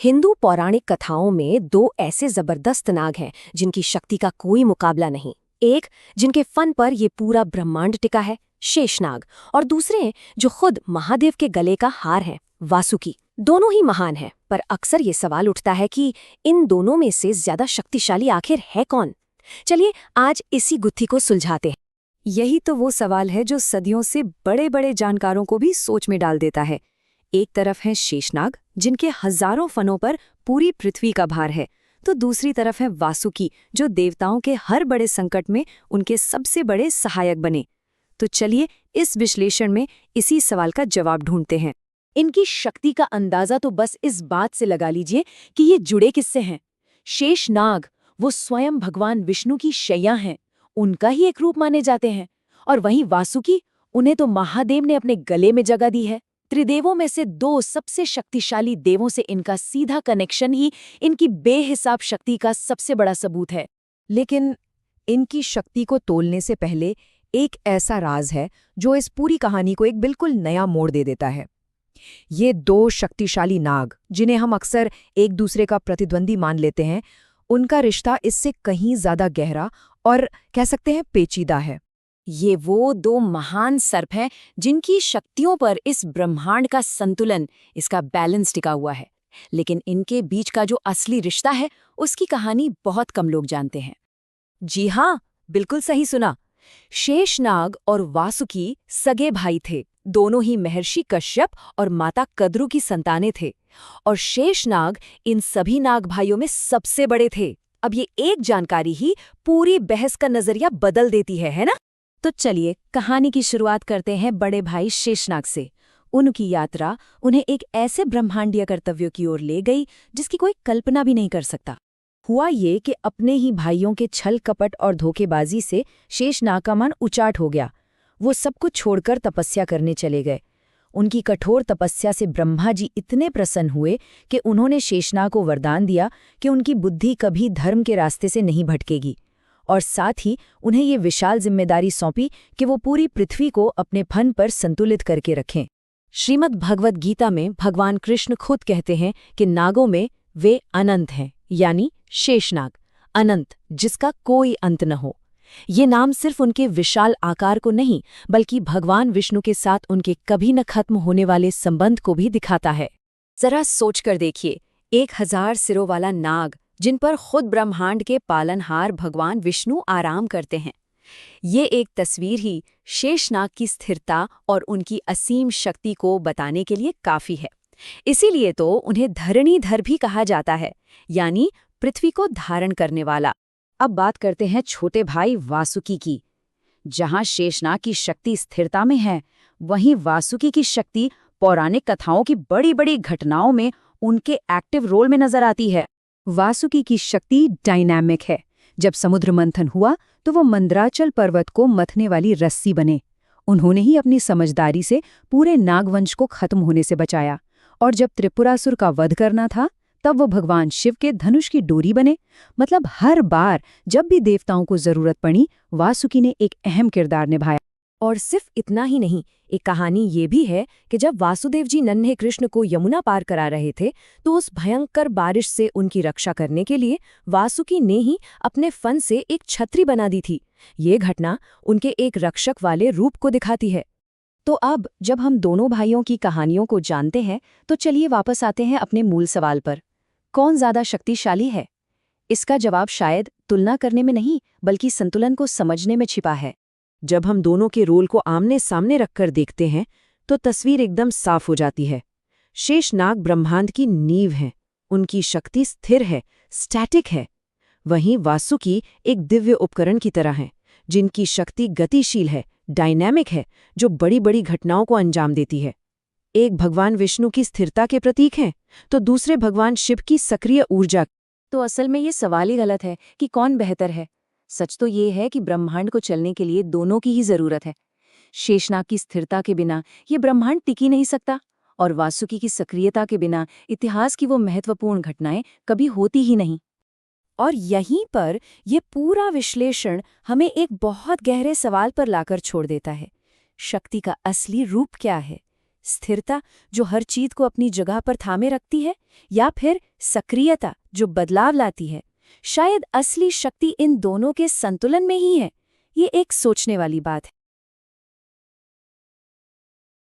हिंदू पौराणिक कथाओं में दो ऐसे जबरदस्त नाग हैं जिनकी शक्ति का कोई मुकाबला नहीं। एक जिनके फन पर ये पूरा ब्रह्मांड टिका है, शेषनाग, और दूसरे जो खुद महादेव के गले का हार है, वासुकी। दोनों ही महान हैं, पर अक्सर ये सवाल उठता है कि इन दोनों में से ज्यादा शक्तिशाली आखिर है कौन। चलिए आज इसी गुत्थी को सुलझाते हैं। यही तो वो सवाल है जो सदियों से बड़े बड़े जानकारों को भी सोच में डाल देता है। एक तरफ है शेषनाग, जिनके हजारों फनों पर पूरी पृथ्वी का भार है, तो दूसरी तरफ है वासुकी, जो देवताओं के हर बड़े संकट में उनके सबसे बड़े सहायक बने। तो चलिए इस विश्लेषण में इसी सवाल का जवाब ढूंढते हैं। इनकी शक्ति का अंदाजा तो बस इस बात से लगा लीजिए कि ये जुड़े किससे हैं। शेषनाग वो स्वयं भगवान विष्णु की शैया हैं, उनका ही एक रूप माने जाते हैं। और वहीं वासुकी, उन्हें तो महादेव ने अपने गले में जगह दी है। त्रिदेवों में से दो सबसे शक्तिशाली देवों से इनका सीधा कनेक्शन ही इनकी बेहिसाब शक्ति का सबसे बड़ा सबूत है। लेकिन इनकी शक्ति को तोलने से पहले एक ऐसा राज है जो इस पूरी कहानी को एक बिल्कुल नया मोड़ दे देता है। ये दो शक्तिशाली नाग, जिन्हें हम अक्सर एक दूसरे का प्रतिद्वंदी मान लेते हैं, उनका रिश्ता इससे कहीं ज्यादा गहरा और कह सकते हैं पेचीदा है। ये वो दो महान सर्प हैं जिनकी शक्तियों पर इस ब्रह्मांड का संतुलन, इसका बैलेंस टिका हुआ है। लेकिन इनके बीच का जो असली रिश्ता है, उसकी कहानी बहुत कम लोग जानते हैं। जी हाँ, बिल्कुल सही सुना। शेषनाग और वासुकी सगे भाई थे। दोनों ही महर्षि कश्यप और माता कद्रु की संतानें थे, और शेषनाग इन सभी नाग भाइयों में सबसे बड़े थे। अब ये एक जानकारी ही पूरी बहस का नजरिया बदल देती है ना? तो चलिए कहानी की शुरुआत करते हैं बड़े भाई शेषनाग से। उनकी यात्रा उन्हें एक ऐसे ब्रह्मांडीय कर्तव्यों की ओर ले गई जिसकी कोई कल्पना भी नहीं कर सकता। हुआ ये कि अपने ही भाइयों के छल कपट और धोखेबाजी से शेषनाग का मन उचाट हो गया। वो सब कुछ छोड़कर तपस्या करने चले गए। उनकी कठोर तपस्या से ब्रह्मा जी इतने प्रसन्न हुए कि उन्होंने शेषनाग को वरदान दिया कि उनकी बुद्धि कभी धर्म के रास्ते से नहीं भटकेगी, और साथ ही उन्हें ये विशाल जिम्मेदारी सौंपी कि वो पूरी पृथ्वी को अपने फन पर संतुलित करके रखें। श्रीमद् भगवद गीता में भगवान कृष्ण खुद कहते हैं कि नागों में वे अनंत हैं, यानी शेषनाग, अनंत, जिसका कोई अंत न हो। ये नाम सिर्फ उनके विशाल आकार को नहीं, बल्कि भगवान विष्णु के साथ उनके कभी न खत्म होने वाले संबंध को भी दिखाता है। जरा सोचकर देखिए, 1000 सिरों वाला नाग, जिन पर खुद ब्रह्मांड के पालनहार भगवान विष्णु आराम करते हैं। ये एक तस्वीर ही शेषनाग की स्थिरता और उनकी असीम शक्ति को बताने के लिए काफी है। इसीलिए तो उन्हें धरणीधर भी कहा जाता है, यानी पृथ्वी को धारण करने वाला। अब बात करते हैं छोटे भाई वासुकी की। जहां शेषनाग की शक्ति स्थिरता में है, वहीं वासुकी की शक्ति पौराणिक कथाओं की बड़ी बड़ी घटनाओं में उनके एक्टिव रोल में नजर आती है। वासुकी की शक्ति डायनामिक है। जब समुद्र मंथन हुआ तो वो मंदराचल पर्वत को मथने वाली रस्सी बने। उन्होंने ही अपनी समझदारी से पूरे नागवंश को खत्म होने से बचाया। और जब त्रिपुरासुर का वध करना था, तब वो भगवान शिव के धनुष की डोरी बने। मतलब हर बार जब भी देवताओं को जरूरत पड़ी, वासुकी ने एक अहम किरदार निभाया। और सिर्फ इतना ही नहीं, एक कहानी ये भी है कि जब वासुदेव जी नन्हे कृष्ण को यमुना पार करा रहे थे, तो उस भयंकर बारिश से उनकी रक्षा करने के लिए वासुकी ने ही अपने फन से एक छतरी बना दी थी। ये घटना उनके एक रक्षक वाले रूप को दिखाती है। तो अब जब हम दोनों भाइयों की कहानियों को जानते हैं, तो चलिए वापस आते हैं अपने मूल सवाल पर। कौन ज्यादा शक्तिशाली है? इसका जवाब शायद तुलना करने में नहीं, बल्कि संतुलन को समझने में छिपा है। जब हम दोनों के रोल को आमने सामने रखकर देखते हैं, तो तस्वीर एकदम साफ हो जाती है। शेषनाग ब्रह्मांड की नींव है, उनकी शक्ति स्थिर है, स्टैटिक है। वहीं वासुकी एक दिव्य उपकरण की तरह है, जिनकी शक्ति गतिशील है, डायनामिक है, जो बड़ी बड़ी घटनाओं को अंजाम देती है। एक भगवान विष्णु की स्थिरता के प्रतीक हैं, तो दूसरे भगवान शिव की सक्रिय ऊर्जा। तो असल में ये सवाल ही गलत है कि कौन बेहतर है। सच तो ये है कि ब्रह्मांड को चलने के लिए दोनों की ही जरूरत है। शेषनाग की स्थिरता के बिना ये ब्रह्मांड टिक ही नहीं सकता, और वासुकी की सक्रियता के बिना इतिहास की वो महत्वपूर्ण घटनाएं कभी होती ही नहीं। और यहीं पर यह पूरा विश्लेषण हमें एक बहुत गहरे सवाल पर लाकर छोड़ देता है। शक्ति का असली रूप क्या है? स्थिरता जो हर चीज को अपनी जगह पर थामे रखती है, या फिर सक्रियता जो बदलाव लाती है? शायद असली शक्ति इन दोनों के संतुलन में ही है। ये एक सोचने वाली बात है।